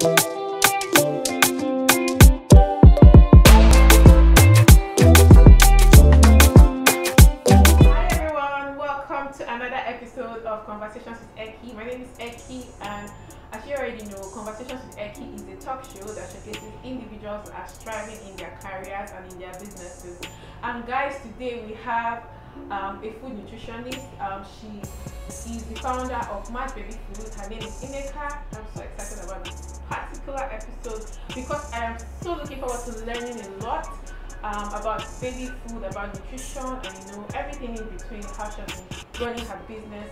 Of Conversations with Eki. My name is Eki, and as you already know, Conversations with Eki is a talk show that showcases individuals who are striving in their careers and in their businesses. And guys, today we have a food nutritionist. She is the founder of Match Baby Food. Her name is Nneka. I'm so excited about this particular episode because I am so looking forward to learning a lot about baby food, about nutrition, and everything in between, how she's running her business,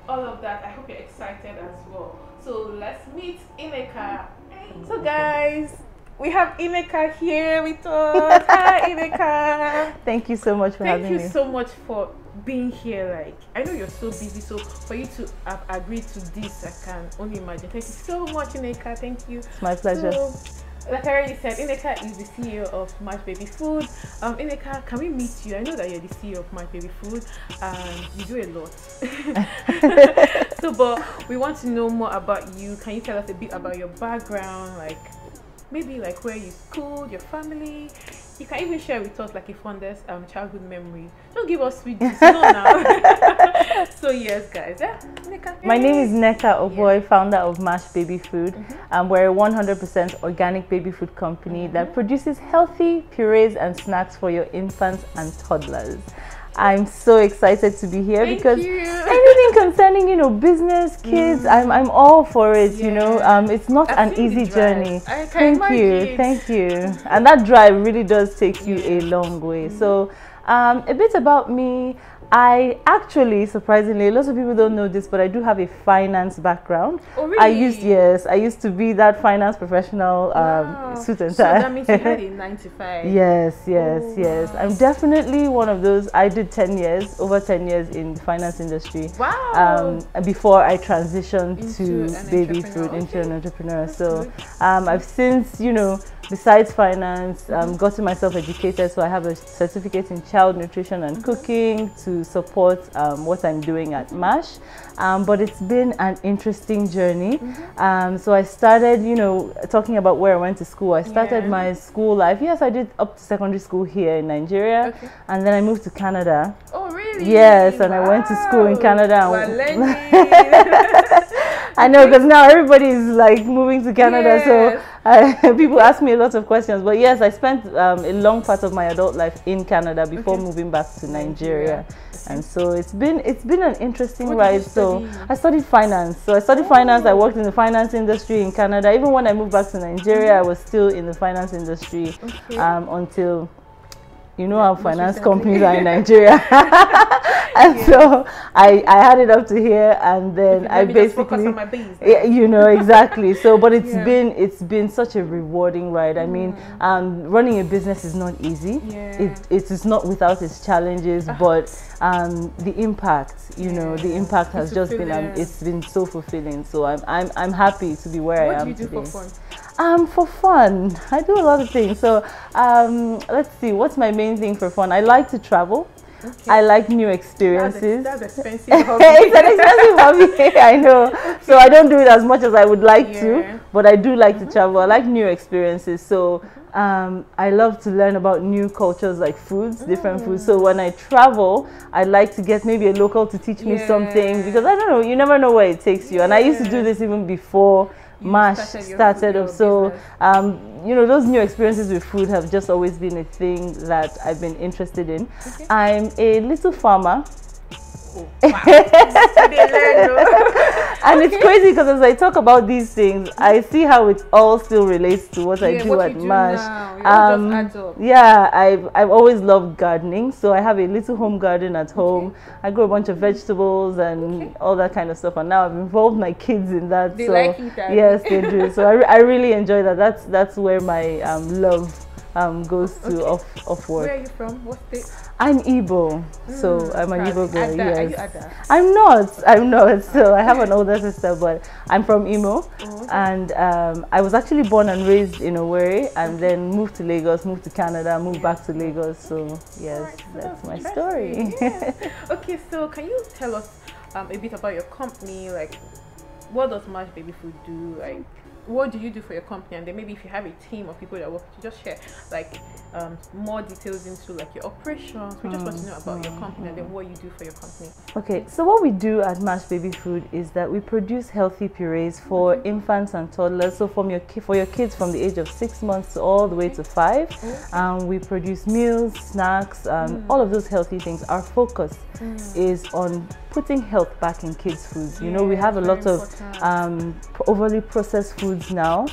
all of that. I hope you're excited as well. So let's meet Nneka. So guys, we have Nneka here with us. Hi Nneka. Thank you so much for having me. Thank you so much for being here. Like, I know you're so busy, so for you to have agreed to this, I can only imagine. Thank you so much, Nneka. Thank you. It's my pleasure. So, like I already said, Nneka is the CEO of Match Baby Food. Nneka, can we meet you? I know that you're the CEO of Match Baby Food and you do a lot. So, but we want to know more about you. Can you tell us a bit about your background? Like, maybe like where you schooled, your family. You can even share with us like a fondest childhood memory. Don't give us sweet juice, no now. So yes, guys. Yeah, Nneka. My name is Nneka Ogboi, founder of Match Baby Food. We're a 100% organic baby food company that produces healthy purees and snacks for your infants and toddlers. I'm so excited to be here because anything concerning, business, kids, I'm all for it, it's not an easy journey. Thank you. And that drive really does take you a long way. So a bit about me. I actually, surprisingly, a lot of people don't know this, but I do have a finance background. Oh, really? I used to be that finance professional, suit and tie. So that means you had a 9 to 5. Yes. I'm definitely one of those. I did over 10 years in the finance industry. Wow. Before I transitioned to baby food, into an entrepreneur. So I've since, besides finance, gotten myself educated. So I have a certificate in child nutrition and cooking to support what I'm doing at MASH. But it's been an interesting journey. So I started, talking about where I went to school. I started my school life. Yes, I did up to secondary school here in Nigeria. And then I moved to Canada. Oh, really? Yes, and I went to school in Canada. I know, because now everybody is like moving to Canada, so people ask me a lot of questions. But yes, I spent a long part of my adult life in Canada before moving back to Nigeria. And so it's been an interesting ride. So I studied finance. I worked in the finance industry in Canada. Even when I moved back to Nigeria, I was still in the finance industry until how finance companies are in Nigeria. And so I had it up to here, and then I basically, exactly. So, but it's been such a rewarding ride. I mean, running a business is not easy. It is not without its challenges, but the impact, the impact has just been, it's been so fulfilling. So I'm happy to be where I am today. What do you do for fun? For fun, I do a lot of things. So let's see, what's my main thing for fun? I like to travel. I like new experiences. That's expensive hobby. It's an expensive hobby, I know. So I don't do it as much as I would like to, but I do like to travel. I like new experiences. So I love to learn about new cultures, like foods, different foods. So when I travel, I like to get maybe a local to teach me something, because I don't know, you never know where it takes you. And I used to do this even before MASH started. So those new experiences with food have just always been a thing that I've been interested in. I'm a little farmer. And it's crazy because as I talk about these things, I see how it all still relates to what I do at MASH. I've always loved gardening, so I have a little home garden at home. I grow a bunch of vegetables and all that kind of stuff, and now I've involved my kids in that. They like it, yes, they do. So I really enjoy that. That's where my love goes to off work. Where are you from? What state? I'm Igbo, so I'm an Igbo girl. Ada. Yes. Are you Ada? I'm not. So I have an older sister, but I'm from Imo, and I was actually born and raised in Owerri, and then moved to Lagos, moved to Canada, moved back to Lagos. So yes, that's my story. Okay, so can you tell us a bit about your company? Like, what does Match Baby Food do? Like, what do you do for your company? And then maybe if you have a team of people that work with you, just share like more details into like your operations. We just want to know about your company and then what you do for your company. Okay, so what we do at Mash Baby Food is that we produce healthy purees for infants and toddlers. So for your kids from the age of 6 months to all the way to 5. We produce meals, snacks, all of those healthy things. Our focus is on putting health back in kids' foods. You know, we have a lot of overly processed foods now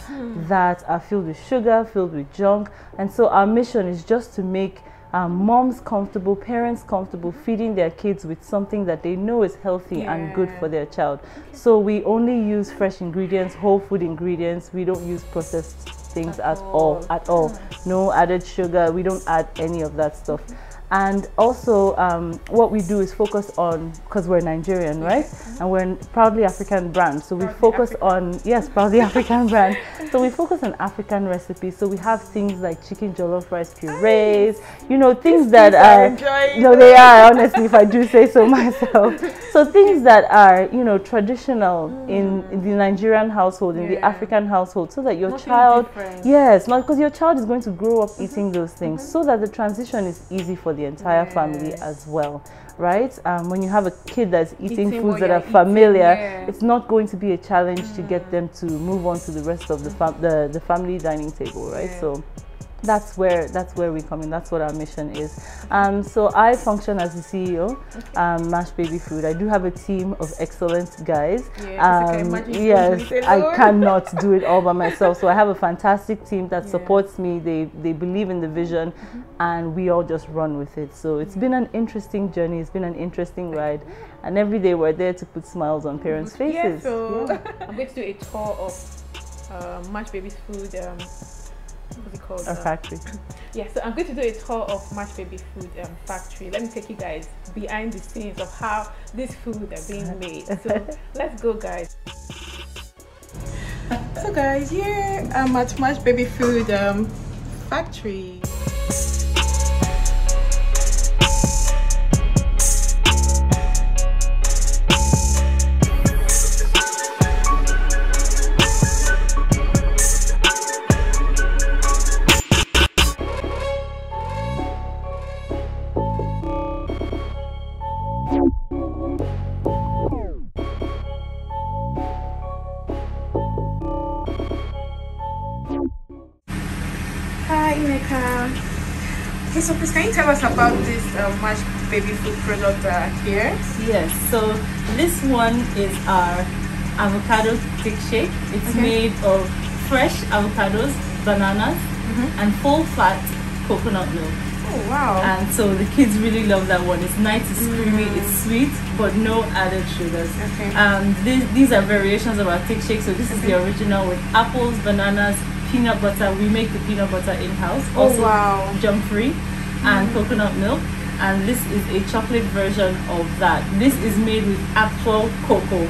that are filled with sugar, filled with junk, and so our mission is just to make moms comfortable, parents comfortable feeding their kids with something that they know is healthy and good for their child. So we only use fresh ingredients, whole food ingredients. We don't use processed things at all. No added sugar. We don't add any of that stuff. And also what we do is focus on, because we're Nigerian, right? And we're a proudly African brand, so we focus on, yes, proudly African brand. So we focus on African recipes. So we have things like chicken jollof rice purees, you know, things that are, no, they are, honestly, if I do say so myself. So things that are, you know, traditional in the Nigerian household, in the African household, so that your child, because your child is going to grow up eating those things, so that the transition is easy for the entire family as well, right? When you have a kid that's eating foods that are familiar, it's not going to be a challenge to get them to move on to the rest of the family dining table, right? So that's where we come in. That's what our mission is. So I function as the CEO, Mash Baby Food. I do have a team of excellent guys. Yes, I cannot do it all by myself. So I have a fantastic team that supports me. They believe in the vision, and we all just run with it. So it's been an interesting journey. It's been an interesting ride, and every day we're there to put smiles on parents' faces. So I'm going to do a tour of Mash Baby's food. What's it called? A factory. Yeah, so I'm going to do a tour of Mash Baby Food factory. Let me take you guys behind the scenes of how these food are being made. So let's go, guys. So guys, here I'm at Mash Baby Food factory. Hi Nneka. Okay, so please can you tell us about this Mash Baby Food product here? Yes, so this one is our avocado thick shake. It's made of fresh avocados, bananas, and full fat coconut milk. Oh wow. And so the kids really love that one. It's nice, it's creamy, it's sweet, but no added sugars. These are variations of our thick shake. So this is the original with apples, bananas, peanut butter. We make the peanut butter in-house, also jump free, and coconut milk. And this is a chocolate version of that. This is made with actual cocoa,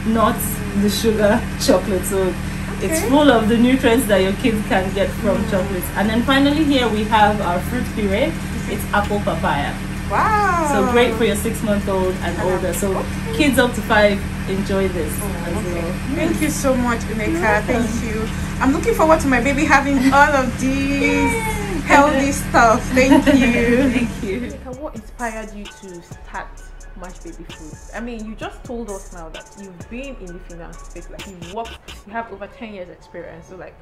not the sugar chocolate. So it's full of the nutrients that your kids can get from chocolates. And then finally here we have our fruit puree. It's apple papaya. Wow. So great for your 6-month-old and older. So kids up to 5 enjoy this as well. Thank you so much, Nneka. Thank you. I'm looking forward to my baby having all of these healthy stuff. Thank you. Thank you. Nneka, what inspired you to start Mash Baby Food? I mean, you just told us now that you've been in the finance space, like you've worked, you have over 10 years experience. So like,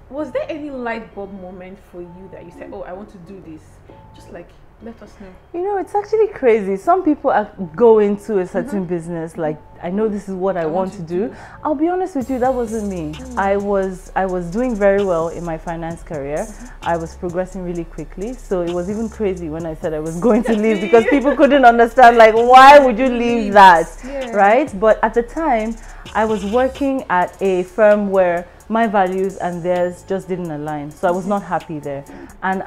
was there any light bulb moment for you that you said, oh, I want to do this? Just like, let us know. You know, it's actually crazy. Some people go into a certain business like, I know this is what I want to do. I'll be honest with you, that wasn't me. I was doing very well in my finance career. I was progressing really quickly. So it was even crazy when I said I was going to leave, because people couldn't understand, like, why would you leave that, right? But at the time, I was working at a firm where my values and theirs just didn't align. So I was not happy there. And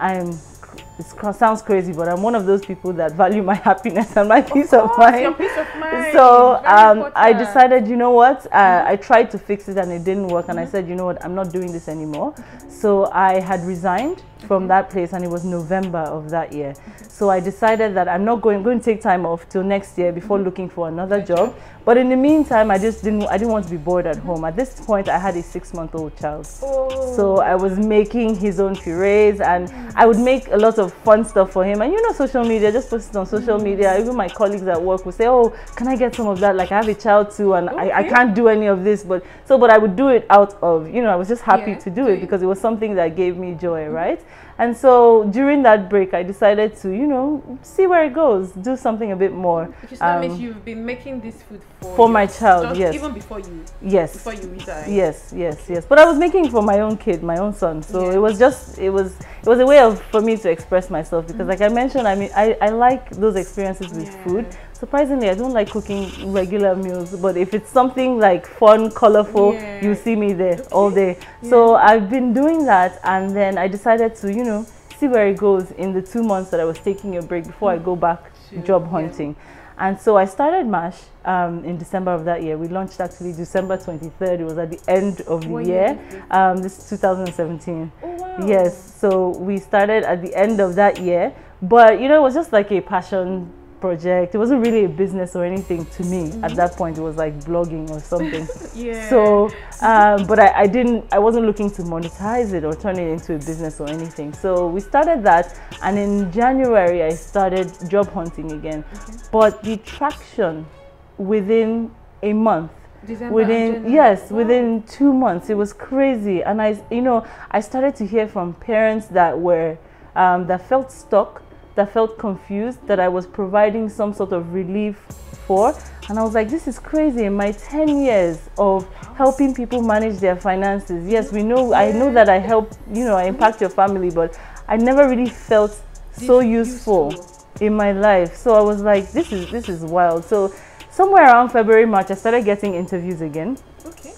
sounds crazy, but I'm one of those people that value my happiness and my peace of mind. Your peace of mind. So I decided, you know what, I tried to fix it and it didn't work, and I said, you know what, I'm not doing this anymore. So I had resigned from that place, and it was November of that year. So I decided that I'm not going to take time off till next year before looking for another job. But in the meantime, I didn't want to be bored at home. At this point, I had a 6-month-old child. So I was making his own pureés, and I would make a lot of fun stuff for him. And you know, social media, just post it on social media. Even my colleagues at work would say, oh, can I get some of that? Like, I have a child too, and I can't do any of this. But I would do it out of, you know, I was just happy to do it because it was something that gave me joy, right? And so during that break, I decided to, you know, see where it goes, do something a bit more. Which that means you've been making this food for my child, yes. Even before you resigned. Yes. But I was making it for my own kid, my own son. So it was a way for me to express myself, because like I mentioned, I mean, I like those experiences with food. Surprisingly, I don't like cooking regular meals, but if it's something like fun, colorful, you see me there all day. So I've been doing that, and then I decided to, you know, see where it goes in the 2 months that I was taking a break before I go back job hunting. And so I started MASH in December of that year. We launched actually December 23rd. It was at the end of the year. This is 2017. Oh, wow. Yes, so we started at the end of that year. But, you know, it was just like a passion project. It wasn't really a business or anything to me at that point. It was like blogging or something. So but I wasn't looking to monetize it or turn it into a business or anything. So we started that, and in January I started job hunting again. But the traction within a month, within 2 months, it was crazy. And I started to hear from parents that were that felt stuck, that felt confused, that I was providing some sort of relief for. And I was like, this is crazy. In my 10 years of helping people manage their finances, yes, I know that I help, I impact your family, but I never really felt so useful in my life. So I was like, this is wild. So somewhere around February, March, I started getting interviews again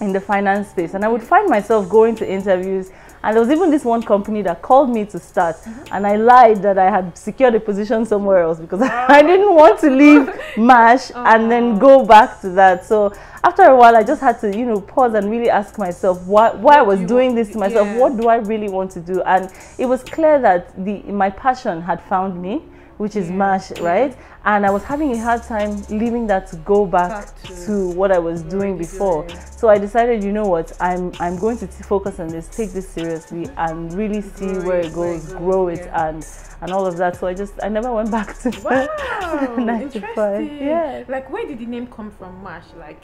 in the finance space. And I would find myself going to interviews. And there was even this one company that called me to start, and I lied that I had secured a position somewhere else because I didn't want to leave MASH and then go back to that. So after a while, I just had to, pause and really ask myself why I was doing this to myself. What do I really want to do? And it was clear that my passion had found me, which is MASH, right? And I was having a hard time leaving that to go back to what I was doing before. So I decided, you know what, I'm going to focus on this, take this seriously, and really see where it goes, grow it, and all of that. So I never went back to 9 to 5. Yeah. Like, where did the name come from, MASH? Like,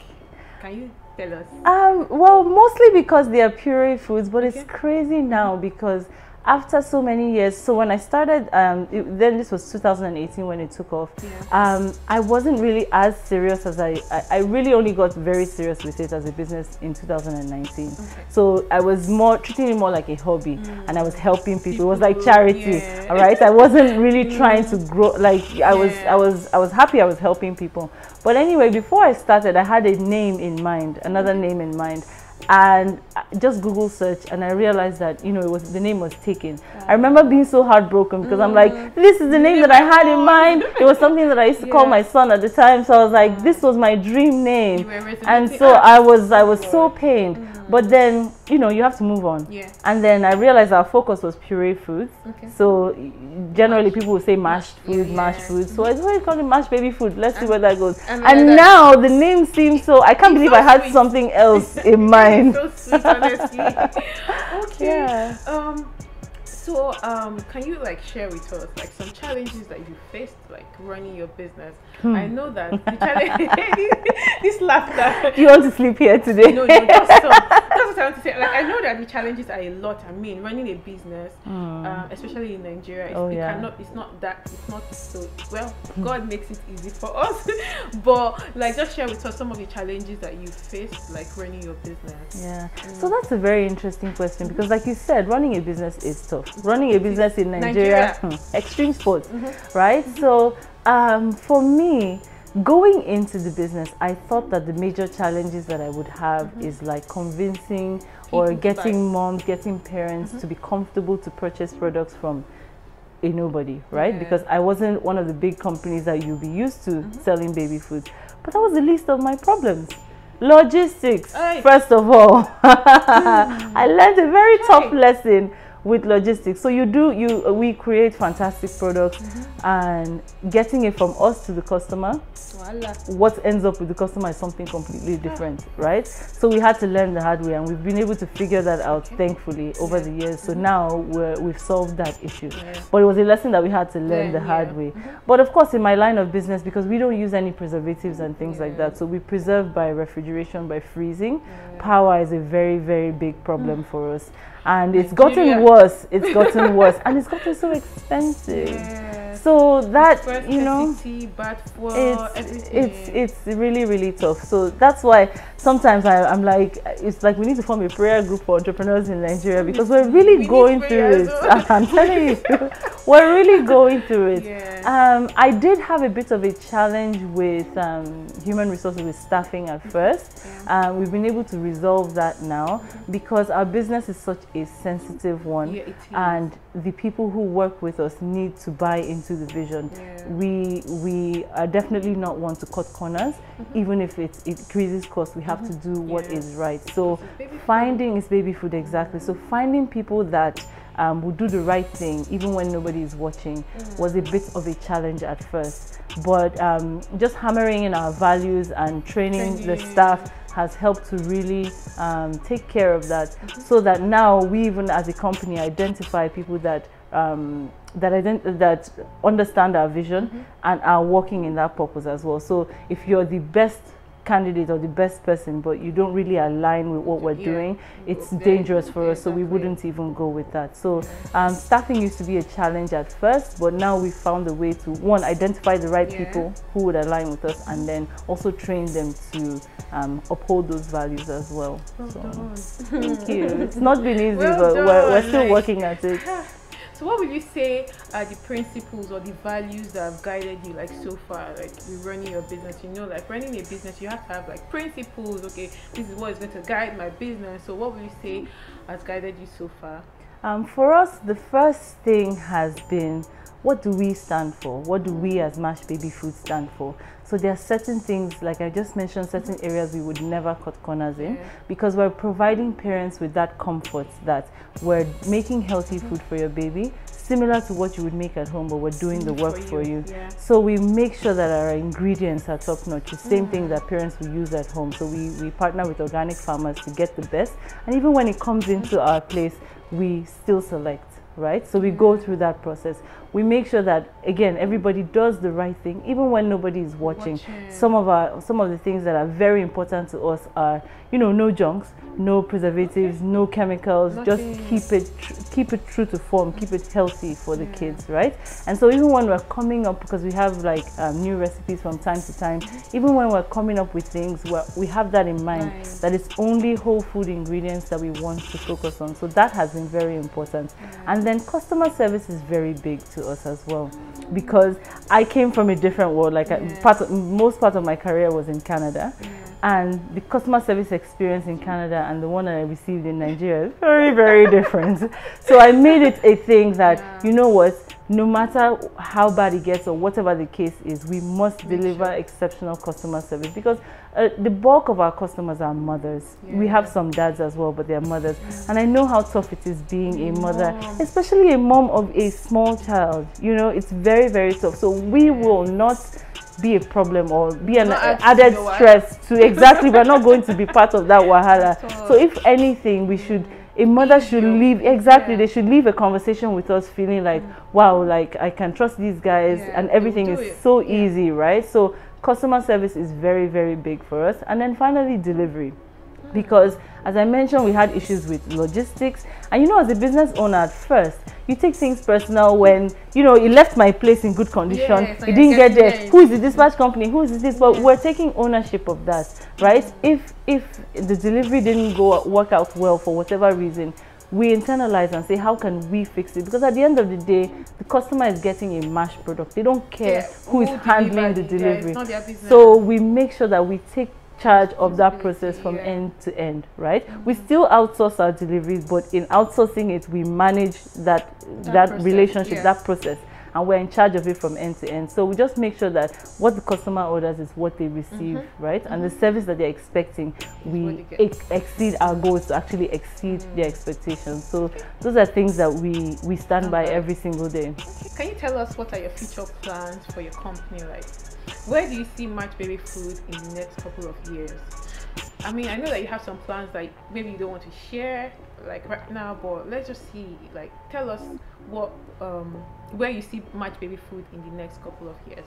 can you tell us? Well, mostly because they are puree foods, but it's crazy now because after so many years, so when I started, then this was 2018 when it took off, I wasn't really as serious as I really only got very serious with it as a business in 2019. So I was treating it more like a hobby, and I was helping people. It was like charity, all right? I wasn't really trying to grow, like I was happy I was helping people. But anyway, before I started, I had a name in mind, another name in mind. And just Google search, and I realized that the name was taken. I remember being so heartbroken because I'm like, this is the name that I had in mind. It was something that I used to call my son at the time, so I was like, this was my dream name. And so I was so pained. But then you have to move on. And then I realized our focus was puree foods. So generally people would say mashed food, mashed food. So I just call it mashed baby food. Let's see where that goes. And now the name seems so, I can't believe I had something else in mind. So sweet, honestly. So can you share with us some challenges that you faced running your business? I know that the challenge this laughter. You want to sleep here today? No, that's what I want to say. I know that the challenges are a lot. I mean, running a business, especially in Nigeria, it's not so well. God makes it easy for us, but just share with us some of the challenges that you faced running your business. So that's a very interesting question because, like you said, running a business is tough. Running a business in Nigeria. Extreme sport, right? So for me, going into the business, I thought that the major challenges that I would have is convincing or getting moms, getting parents to be comfortable to purchase products from a nobody, right? Because I wasn't one of the big companies that you'll be used to selling baby food. But that was the least of my problems. Logistics, first of all. I learned a very tough lesson with logistics. So we create fantastic products, and getting it from us to the customer, what ends up with the customer is something completely different, right? So we had to learn the hard way, and we've been able to figure that out, thankfully, over the years. So now we've solved that issue. But it was a lesson that we had to learn the hard way. But of course, in my line of business, because we don't use any preservatives and things like that, so we preserve by refrigeration, by freezing. Power is a very, very big problem for us. And it's gotten worse, and it's gotten so expensive. So that, you know, it's really, really tough. So that's why sometimes I'm like, it's like we need to form a prayer group for entrepreneurs in Nigeria, because we're really going through it. I'm telling you, we're really going through it. I did have a bit of a challenge with human resources, with staffing at first. We've been able to resolve that now, because our business is such a sensitive one, and the people who work with us need to buy into the vision. We are definitely not one to cut corners. Even if it increases cost, we have to do what is right. So finding is baby food, exactly. So finding people that will do the right thing even when nobody is watching was a bit of a challenge at first. But just hammering in our values and training the staff has helped to really take care of that, so that now we, even as a company, identify people that that understand our vision and are working in that purpose as well. So if you're the best candidate or the best person, but you don't really align with what we're doing, it's dangerous for us, so we wouldn't even go with that. So staffing used to be a challenge at first, but now we found a way to, one, identify the right people who would align with us, and then also train them to uphold those values as well. Thank you. It's not been easy, but we're still working at it. So what would you say are the principles or the values that have guided you, like, so far, like, with running your business? You know, like, running a business, you have to have, like, principles. Okay, this is what is going to guide my business. So what would you say has guided you so far? For us, the first thing has been, what do we stand for? What do we as Mash Baby Food stand for? So there are certain things, like I just mentioned, certain areas we would never cut corners in, because we're providing parents with that comfort that we're making healthy food for your baby, similar to what you would make at home, but we're doing the work for you. So we make sure that our ingredients are top notch, the same thing that parents will use at home. So we partner with organic farmers to get the best, and even when it comes into our place, we still select, right? So we go through that process. We make sure that, again, everybody does the right thing, even when nobody is watching. Some of the things that are very important to us are, you know, no junks, no preservatives, no chemicals. Just keep it true to form, keep it healthy for the kids, right? And so even when we're coming up, because we have like new recipes from time to time, even when we're coming up with things, we have that in mind, that it's only whole food ingredients that we want to focus on. So that has been very important. And then customer service is very big to us as well, because I came from a different world. Like most part of my career was in Canada, and the customer service experience in Canada and the one I received in Nigeria is very, very different. So I made it a thing that, you know what, no matter how bad it gets or whatever the case is, we must deliver exceptional customer service, because the bulk of our customers are mothers. We have some dads as well, but they're mothers. And I know how tough it is being a mother, especially a mom of a small child. You know, it's very, very tough. So we will not be a problem or be an added stress to, exactly, we're not going to be part of that wahala. So if anything, we should, a mother should leave, they should leave a conversation with us feeling like, wow, like I can trust these guys, and everything is so easy, right? So customer service is very, very big for us. And then finally, delivery. Because as I mentioned, we had issues with logistics, and you know, as a business owner at first, you take things personal when, you know, you left my place in good condition, you didn't get there, who is the dispatch company, who is this? But we're taking ownership of that, right? If the delivery didn't work out well for whatever reason, we internalize and say, how can we fix it? Because at the end of the day, the customer is getting a mashed product. They don't care who is handling the delivery. So we make sure that we take charge of that process from end to end, right? We still outsource our deliveries, but in outsourcing it, we manage that relationship, that process, and we're in charge of it from end to end. So we just make sure that what the customer orders is what they receive, right? And the service that they're expecting, we exceed our goals to actually exceed their expectations. So those are things that we stand by every single day. Can you tell us what are your future plans for your company? Like, where do you see Match Baby Food in the next couple of years? I mean, I know that you have some plans that maybe you don't want to share like right now, but let's just see, like, tell us what where you see Match Baby Food in the next couple of years.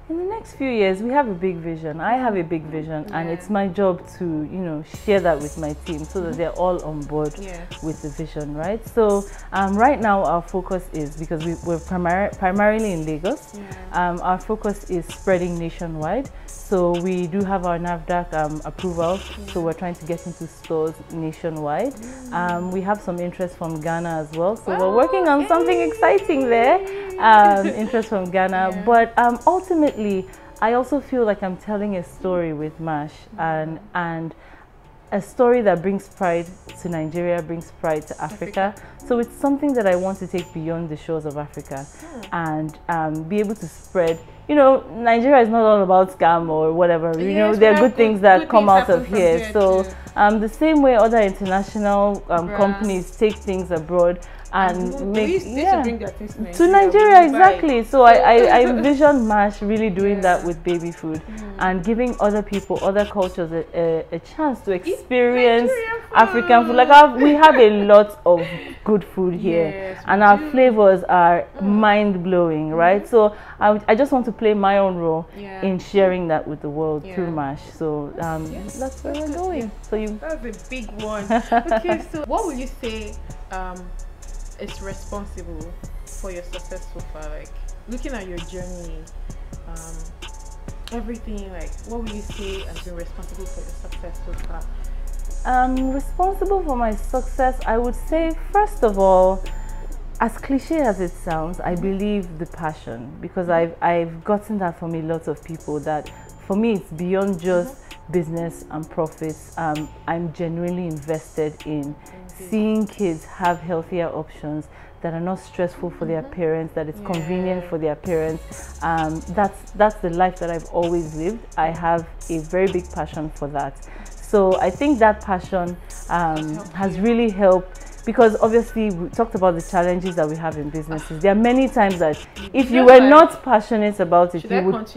In the next few years, we have a big vision. I have a big vision, and it's my job to, you know, share that with my team so that they're all on board with the vision, right? So right now, our focus is, because we're primarily in Lagos, our focus is spreading nationwide. So we do have our NAFDAC approval, so we're trying to get into stores nationwide. We have some interest from Ghana as well, so we're working on something exciting there. Interest from Ghana, but ultimately, I also feel like I'm telling a story with MASH, and a story that brings pride to Nigeria, brings pride to Africa. So it's something that I want to take beyond the shores of Africa and be able to spread. You know, Nigeria is not all about scam or whatever. You know, there are good things that come out of here. So the same way other international companies take things abroad and make bring their things to Nigeria, exactly. So I envision MASH really doing that with baby food and giving other people, other cultures a chance to experience African food. Like we have a lot of good food here, and our flavors are mind-blowing, right? So I just want to play my own role in sharing that with the world through MASH. So that's where we're going. So that's a big one. Okay, so what would you say is responsible for your success so far? Like, looking at your journey, everything, like, what would you say has been responsible for your success so far? Responsible for my success, I would say, first of all, as cliche as it sounds, I believe the passion, because I've gotten that from a lot of people, that for me it's beyond just business and profits. I'm genuinely invested in seeing kids have healthier options that are not stressful for their parents, that it's convenient for their parents. That's the life that I've always lived. I have a very big passion for that. So I think that passion has really helped, because obviously we talked about the challenges that we have in businesses. There are many times that if you were not passionate about it,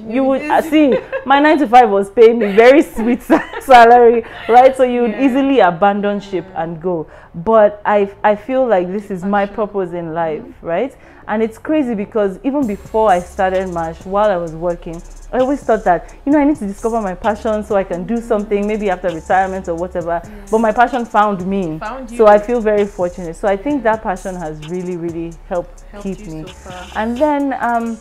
you would see, my 9 to 5 was paying me very sweet salary, right? So you would easily abandon ship and go. But I feel like this is my purpose in life, right? And it's crazy because even before I started MASH, while I was working, I always thought that, you know, I need to discover my passion so I can do something, maybe after retirement or whatever. But my passion found me. So I feel very fortunate. So I think that passion has really, really helped keep me. And then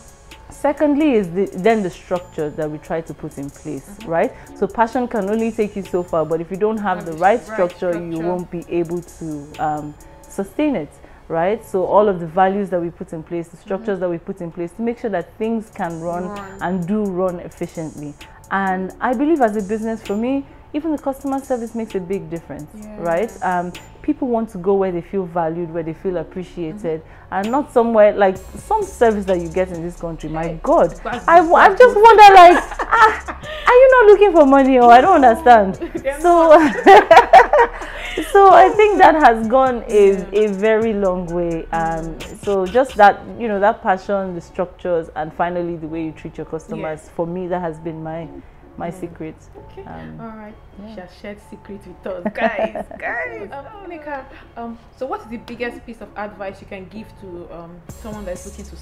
secondly is the structure that we try to put in place, right? So passion can only take you so far, but if you don't have the right structure, you won't be able to sustain it. Right, so all of the values that we put in place, the structures that we put in place to make sure that things can run and do run efficiently. And I believe as a business, for me, even the customer service makes a big difference, right? People want to go where they feel valued, where they feel appreciated, and not somewhere like some service that you get in this country. My God, I just wonder, like, are you not looking for money, or I don't understand? So I think that has gone a very long way. So just that, you know, that passion, the structures, and finally the way you treat your customers, for me, that has been my secret. Okay. All right. She has shared secrets with us, guys. Nneka, so what is the biggest piece of advice you can give to someone that's looking to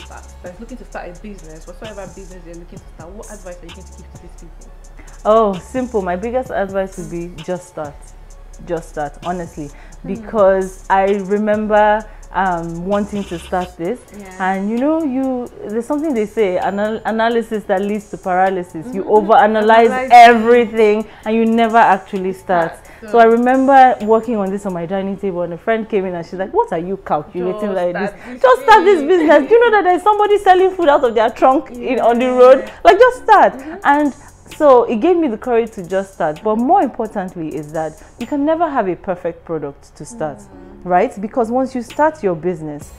start a business, whatsoever business they're looking to start? What advice are you going to give to these people? Oh, simple. My biggest advice would be just start. Just start, honestly, because I remember wanting to start this, and you know, there's something they say, analysis that leads to paralysis. You overanalyze everything and you never actually start. So I remember working on this on my dining table, and a friend came in and she's like, what are you calculating like this? Just start this business. Do you know that there's somebody selling food out of their trunk on the road? Like, just start. And So it gave me the courage to just start. But more importantly is that you can never have a perfect product to start, right? Because once you start your business,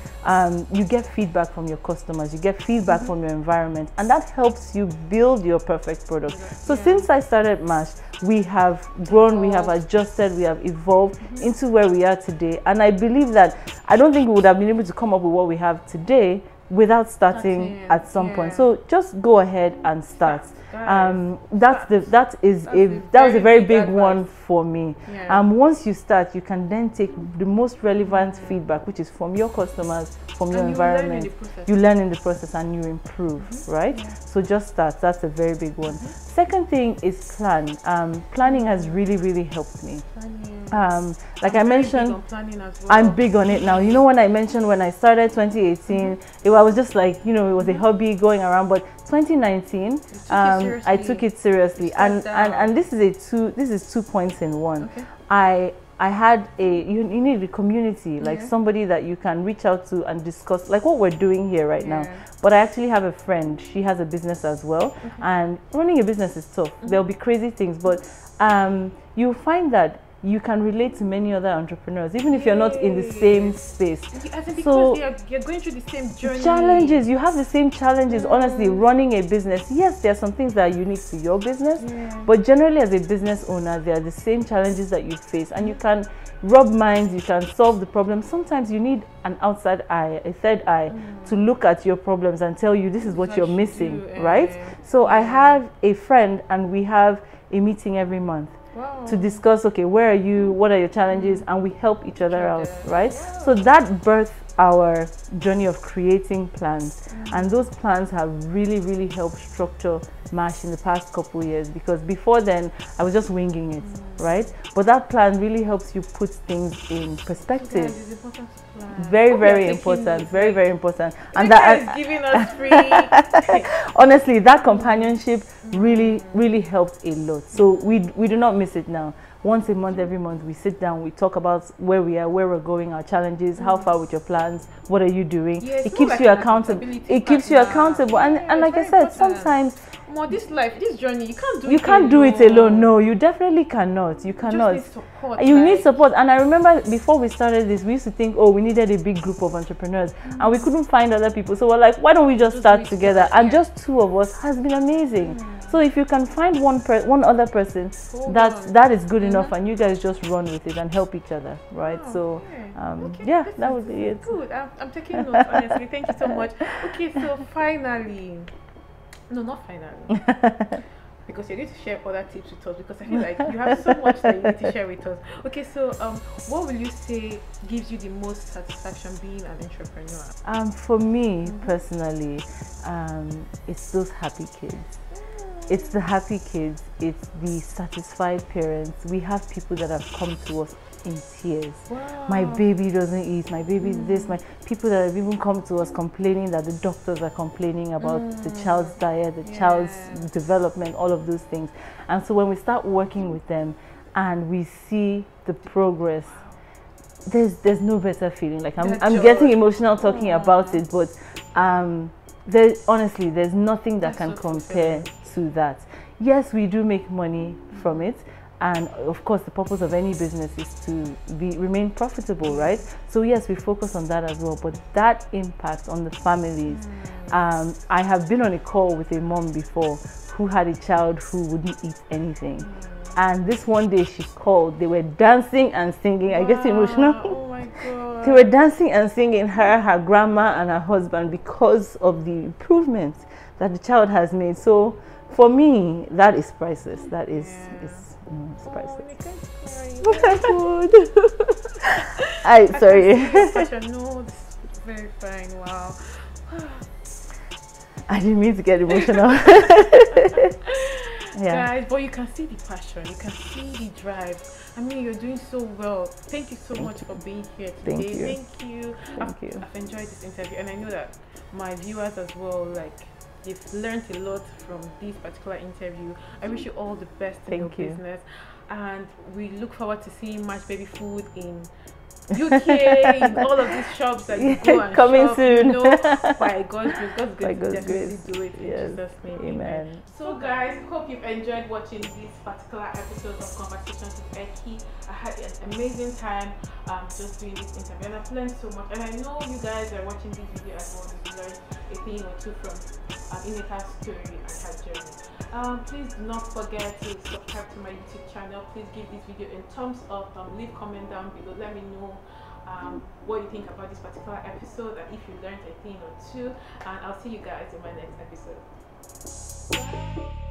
you get feedback from your customers, you get feedback from your environment, and that helps you build your perfect product. So since I started MASH, we have grown, we have adjusted, we have evolved into where we are today. And I believe that I don't think we would have been able to come up with what we have today without starting at some point. So just go ahead and start. That was a very big one for me. Once you start, you can then take the most relevant feedback, which is from your customers, from your environment. You learn in the process and you improve, right? So just start. That's a very big one. Second thing is plan. Planning has really helped me. Like I mentioned, I'm big on it now. You know, when I mentioned when I started 2018, I was just like, you know, it was a hobby going around. But 2019, I took it seriously, and this is 2 points in one. I had you need a community, like somebody that you can reach out to and discuss, like what we're doing here right now. But I actually have a friend, she has a business as well, and running a business is tough. There'll be crazy things, but you'll find that you can relate to many other entrepreneurs, even if you're not in the same space. So you're going through the same journey. Challenges, you have the same challenges. Honestly, running a business, yes, there are some things that are unique to your business, but generally as a business owner, there are the same challenges that you face, and you can rub minds, you can solve the problem. Sometimes you need an outside eye, a third eye, to look at your problems and tell you this is what you're missing, right? So I have a friend, and we have a meeting every month. To discuss, okay, where are you, what are your challenges, and we help each other out, right? So that birthed our journey of creating plans, and those plans have really helped structure MASH in the past couple of years, because before then I was just winging it, right? But that plan really helps you put things in perspective. Very important, very important. And that is giving us free. Honestly, that companionship really helped a lot. So we do not miss it now. Once a month, every month, we sit down, we talk about where we are, where we're going, our challenges, how far with your plans, what are you doing. It keeps you accountable. It keeps you accountable. And like I said, sometimes this life, this journey, you can't do it alone. No, you definitely cannot. You cannot. You need support. And I remember before we started this, we used to think, oh, we needed a big group of entrepreneurs, and we couldn't find other people. So we're like, why don't we just start together? And just two of us has been amazing. So if you can find one other person, that is good enough, and you guys just run with it and help each other, right? So yeah, that would be it. Good. I'm taking notes, honestly. Thank you so much. Okay, so finally. No, not finally. Because you're going to share other tips with us, because I feel like you have so much that you need to share with us. Okay, so what will you say gives you the most satisfaction being an entrepreneur? For me personally, it's those happy kids. It's the happy kids, it's the satisfied parents. We have people that have come to us in tears. Wow. My baby doesn't eat, my baby is this, my people that have even come to us complaining that the doctors are complaining about the child's diet, the child's development, all of those things. And so when we start working with them and we see the progress, there's no better feeling. Like I'm getting emotional talking about it, but honestly, there's nothing that can compare to that. Yes, we do make money from it, and of course the purpose of any business is to remain profitable, right? So yes, we focus on that as well, but that impact on the families. I have been on a call with a mom before who had a child who wouldn't eat anything, and this one day she called, they were dancing and singing. I get emotional. Oh my God. They were dancing and singing, her grandma and her husband, because of the improvement that the child has made. So for me, that is priceless. That is it's priceless. Sorry. No, this is very fine. Wow. I didn't mean to get emotional. Guys, but you can see the passion, you can see the drive. I mean, you're doing so well. Thank you so much for being here today. Thank you. I've enjoyed this interview, and I know that my viewers as well, like, they've learned a lot from this particular interview. I wish you all the best in your business, and we look forward to seeing MASH Baby Food in UK, all of these shops that you go and coming shop, soon. you know, by God's grace, God's By grace, God's definitely grace. do it in Yes. Jesus' name. Amen. So guys, hope you've enjoyed watching this particular episode of Conversations with Eki. I had an amazing time just doing this interview, and I've learned so much. And I know you guys are watching this video as well to learn a thing or two from Nneka's story and her journey. Please do not forget to subscribe to my YouTube channel. Please give this video a thumbs up. Leave comment down below. Let me know what you think about this particular episode and if you learned a thing or two. And I'll see you guys in my next episode. Bye.